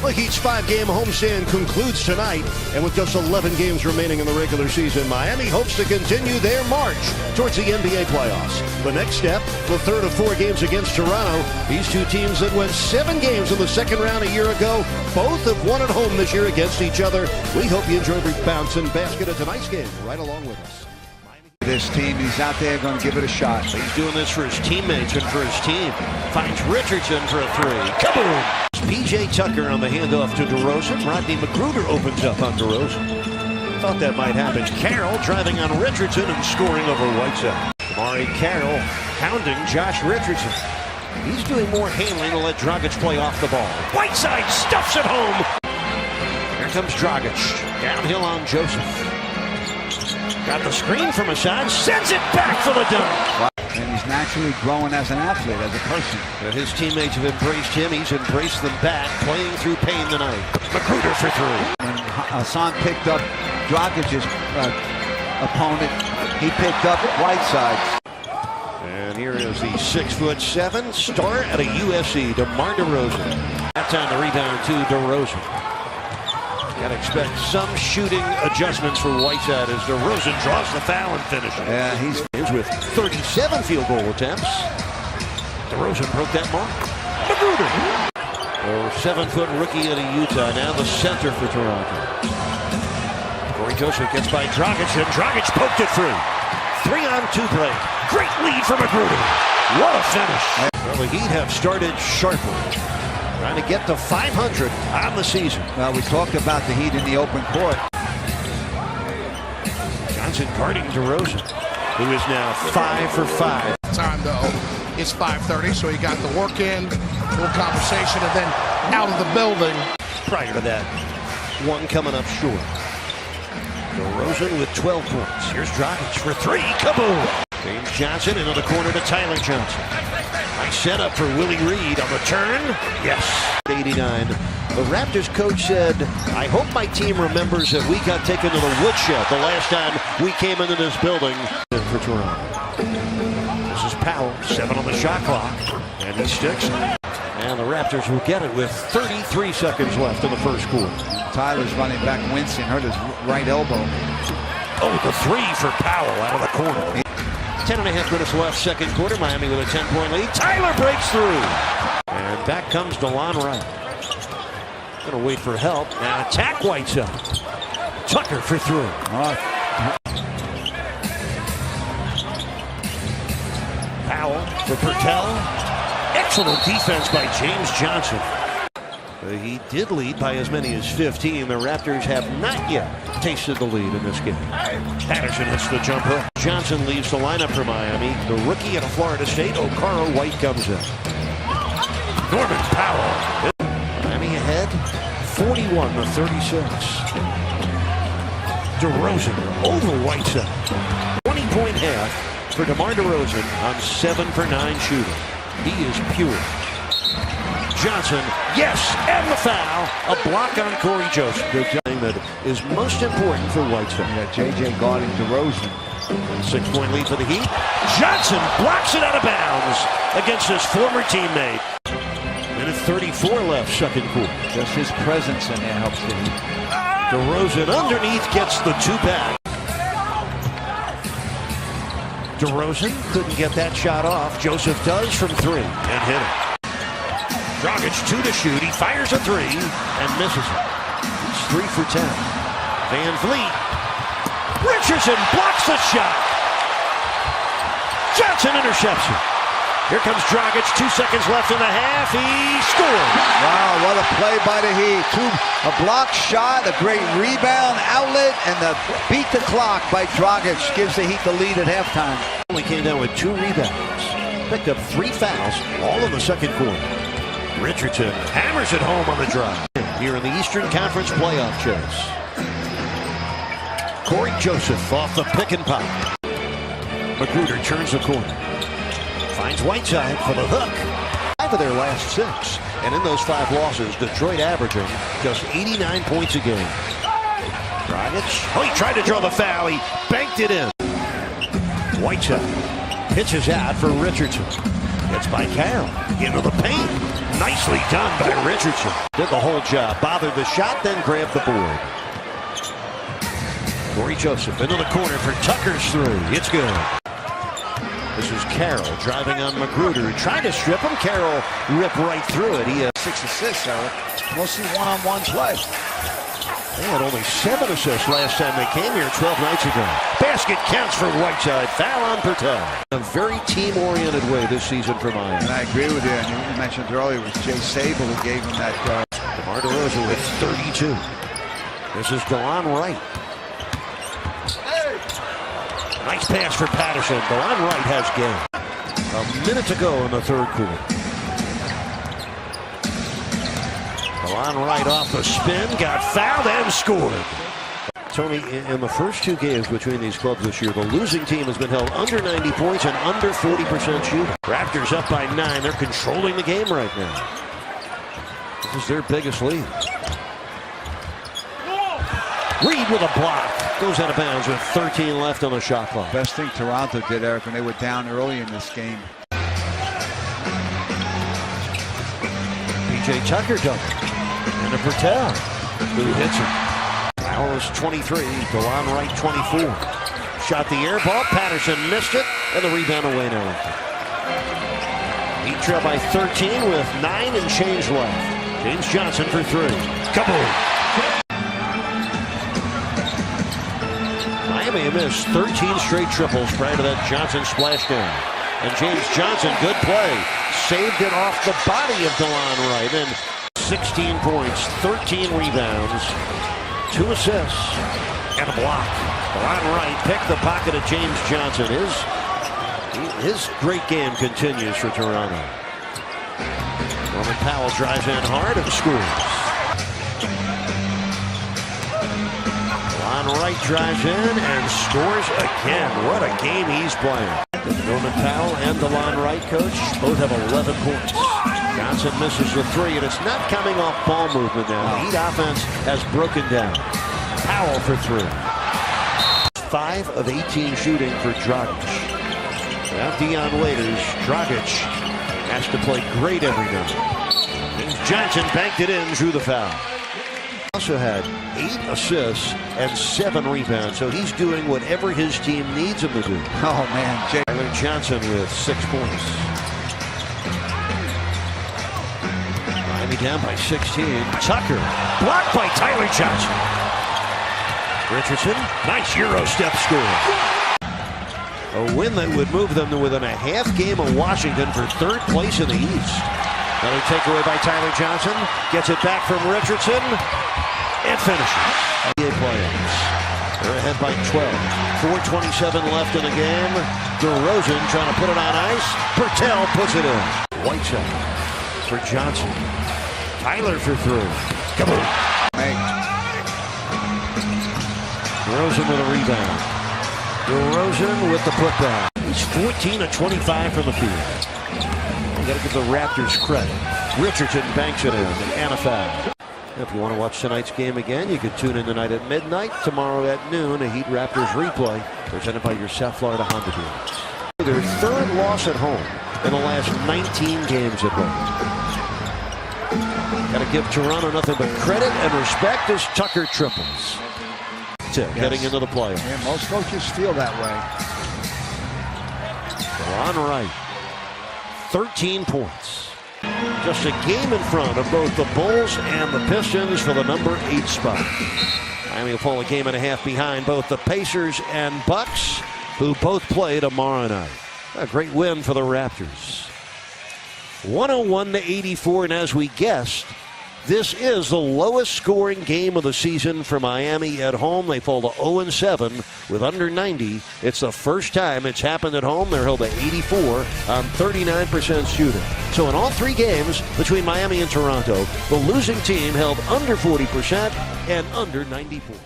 Look, each 5-game homestand concludes tonight, and with just 11 games remaining in the regular season, Miami hopes to continue their march towards the NBA playoffs. The next step, the third of 4 games against Toronto. These two teams that went 7 games in the second round a year ago, both have won at home this year against each other. We hope you enjoy every bounce and basket of tonight's game right along with us. This team, he's out there going to give it a shot. He's doing this for his teammates and for his team. Finds Richardson for a 3. Kaboom! P.J. Tucker on the handoff to DeRozan. Rodney McGruder opens up on DeRozan. Thought that might happen. Carroll driving on Richardson and scoring over Whiteside. Amari Carroll hounding Josh Richardson. He's doing more handling to let Dragic play off the ball. Whiteside stuffs it home. Here comes Dragic. Downhill on Joseph. Got the screen from Assad. Sends it back for the dunk. And he's naturally growing as an athlete, as a person. His teammates have embraced him. He's embraced them back, playing through pain tonight. McGruder for 3. When Hassan picked up Dragic's opponent, he picked up Whiteside. And here is the 6'7" star at a USC, DeMar DeRozan. That's on the rebound to DeRozan. Got to expect some shooting adjustments for Whiteside as DeRozan draws the foul and finishes. Yeah, he's with 37 field goal attempts. DeRozan broke that mark. McGruder. 7-foot rookie out of Utah, now the center for Toronto. Corey Joseph gets by Dragic, and Dragic poked it through. 3-on-2 play. Great lead for McGruder. What a finish. Well, the Heat have started sharply, trying to get to 500 on the season. Well, we talked about the Heat in the open court. Johnson guarding DeRozan, who is now 5 for 5. Time though, it's 5:30, so he got the work in, little conversation, and then out of the building. Prior to that, one coming up short. DeRozan with 12 points. Here's Dragic for 3. Kaboom! James Johnson into the corner to Tyler Johnson. Nice setup for Willie Reed on the turn. Yes. 89. The Raptors coach said, I hope my team remembers that we got taken to the woodshed the last time we came into this building. For Toronto. This is Powell, 7 on the shot clock, and he sticks. And the Raptors will get it with 33 seconds left in the first quarter. Tyler's running back, Winston hurt his right elbow. Oh, the 3 for Powell out of the corner. 10.5 minutes left, second quarter. Miami with a 10-point lead. Tyler breaks through. And back comes DeLon Wright. Gonna wait for help. Now attack Whiteside. Tucker for 3. Powell for Pertel. Excellent defense by James Johnson. He did lead by as many as 15. The Raptors have not yet tasted the lead in this game. Patterson hits the jumper. Johnson leaves the lineup for Miami. The rookie out of Florida State, Okaro White, comes in. Norman Powell. Miami ahead, 41-36. DeRozan over Whiteside. 20-point half for DeMar DeRozan on 7 for 9 shooting. He is pure. Johnson, yes, and the foul. A block on Corey Joseph. Good thing that is most important for Whiteside. Yeah, J.J. guarding DeRozan. 6-point lead for the Heat. Johnson blocks it out of bounds against his former teammate. Minute 34 left, second quarter. Just his presence in there helps the Heat. DeRozan underneath gets the 2 back. DeRozan couldn't get that shot off. Joseph does from 3 and hit it. Dragic 2 to shoot. He fires a 3 and misses it. He's 3 for 10. Van Vliet. Richardson blocks the shot. Johnson intercepts it. Here comes Dragic. 2 seconds left in the half. He scores. Wow, what a play by the Heat. A block shot, a great rebound, outlet, and the beat the clock by Dragic gives the Heat the lead at halftime. Only came down with 2 rebounds. Picked up 3 fouls, all in the second quarter. Richardson hammers it home on the drive. Here in the Eastern Conference playoff chase. Corey Joseph off the pick and pop. McGruder turns the corner. Finds Whiteside for the hook. 5 of their last 6. And in those 5 losses, Detroit averaging just 89 points a game. Dragic. Oh, he tried to draw the foul. He banked it in. Whiteside pitches out for Richardson. Gets by Carroll into the paint. Nicely done by Richardson. Did the whole job. Bothered the shot, then grabbed the board. Corey Joseph into the corner for Tucker's three. It's good. This is Carroll driving on Magruder. Trying to strip him. Carroll ripped right through it. He had 6 assists, Eric. Mostly one-on-one play. They had only 7 assists last time they came here 12 nights ago. Basket counts for Whiteside. Foul on Pertel. A very team-oriented way this season for Miami. And I agree with you. And you mentioned earlier it was Jay Sable who gave him that. DeMar DeRozan with 32. This is DeLon Wright. Nice pass for Patterson. DeLon Wright has game. A minute to go in the third quarter. DeLon Wright off the spin, got fouled and scored. Tony, in the first 2 games between these clubs this year, the losing team has been held under 90 points and under 40% shooting. Raptors up by 9. They're controlling the game right now. This is their biggest lead. Reed with a block. Goes out of bounds with 13 left on the shot clock. Best thing Toronto did, Eric, when they were down early in this game. P.J. Tucker done it. And a Pertel who hits him. Powell is 23. DeLon Wright 24. Shot the air ball. Patterson missed it. And the rebound away now. Heat trail by 13 with 9 and change left. James Johnson for 3. Kaboom! Miami missed 13 straight triples prior to that Johnson splashdown. And James Johnson, good play. Saved it off the body of DeLon Wright. And 16 points, 13 rebounds, 2 assists, and a block. DeLon Wright picked the pocket of James Johnson. His great game continues for Toronto. Norman Powell drives in hard and scores. Wright drives in and scores again. What a game he's playing. Norman Powell and DeLon Wright, coach, both have 11 points. Johnson misses the 3, and it's not coming off ball movement now. The Heat offense has broken down. Powell for 3. 5 of 18 shooting for Dragic. Without Dion Waiters, Dragic has to play great every night. Johnson banked it in, drew the foul. Also had 8 assists and 7 rebounds, so he's doing whatever his team needs him to do. Oh man, Tyler Johnson with 6 points. Miami down by 16. Tucker blocked by Tyler Johnson. Richardson, nice Euro step score. A win that would move them to within a half game of Washington for 3rd place in the East. Another takeaway by Tyler Johnson. Gets it back from Richardson. And finishes. NBA playoffs. They're ahead by 12. 4:27 left in the game. DeRozan trying to put it on ice. Pertel puts it in. Whiteside for Johnson. Tyler for 3. Kaboom. Hey. DeRozan with a rebound. DeRozan with the putback. He's 14 of 25 from the field. You got to give the Raptors credit. Richardson banks it in and a foul. If you want to watch tonight's game again, you can tune in tonight at midnight. Tomorrow at noon, a Heat Raptors replay presented by your South Florida Honda dealers. Their 3rd loss at home in the last 19 games at home. Got to give Toronto nothing but credit and respect as Tucker triples. Getting into the playoffs. Yeah, most coaches feel that way. DeLon Wright, 13 points. Just a game in front of both the Bulls and the Pistons for the number 8 spot. Miami will fall a game and a half behind both the Pacers and Bucks, who both play tomorrow night. A great win for the Raptors. 101-84, and as we guessed, this is the lowest scoring game of the season for Miami at home. They fall to 0-7 with under 90. It's the first time it's happened at home. They're held to 84 on 39% shooting. So in all 3 games between Miami and Toronto, the losing team held under 40% and under 90 points.